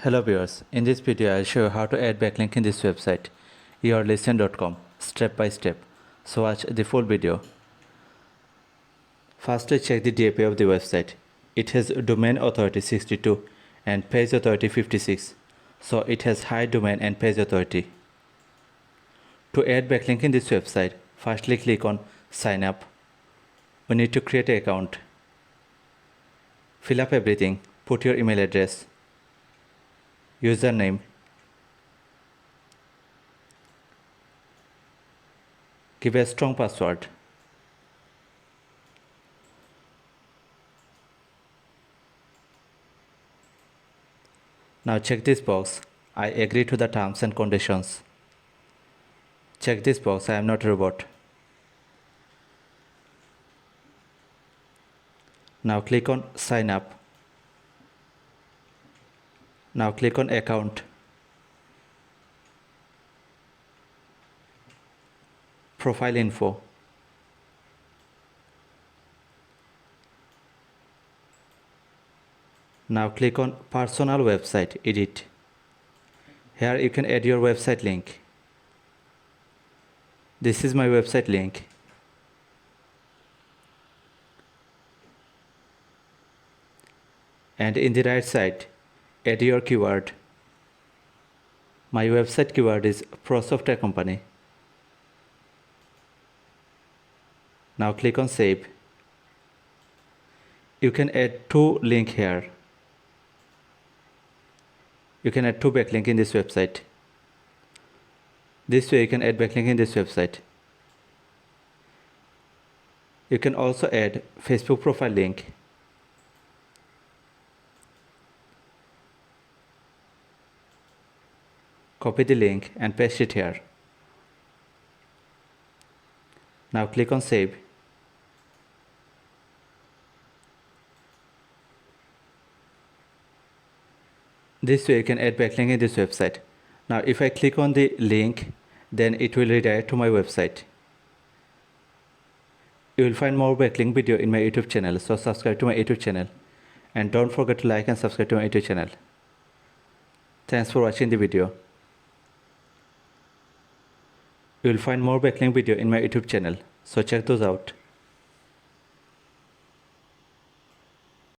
Hello viewers, in this video I'll show you how to add backlink in this website YourListen.com step by step. So watch the full video. Firstly, check the DAP of the website. It has domain authority 62 and page authority 56. So it has high domain and page authority. To add backlink in this website, firstly click on sign up. We need to create an account. Fill up everything. Put your email address, username, give a strong password. Now check this box, I agree to the terms and conditions. Check this box, I am not a robot. Now click on sign up. Now click on account. Profile info. Now click on personal website edit. Here you can add your website link. This is my website link. And in the right side, add your keyword. My website keyword is Pro Software Company. Now click on save. You can add two links here. You can add two backlinks in this website. This way you can add backlink in this website. You can also add Facebook profile link. Copy the link and paste it here. Now click on save. This way you can add backlink in this website. Now if I click on the link, then it will redirect to my website. You will find more backlink video in my YouTube channel, so subscribe to my YouTube channel and don't forget to like and subscribe to my YouTube channel. Thanks for watching the video. You will find more backlink video in my YouTube channel, so check those out.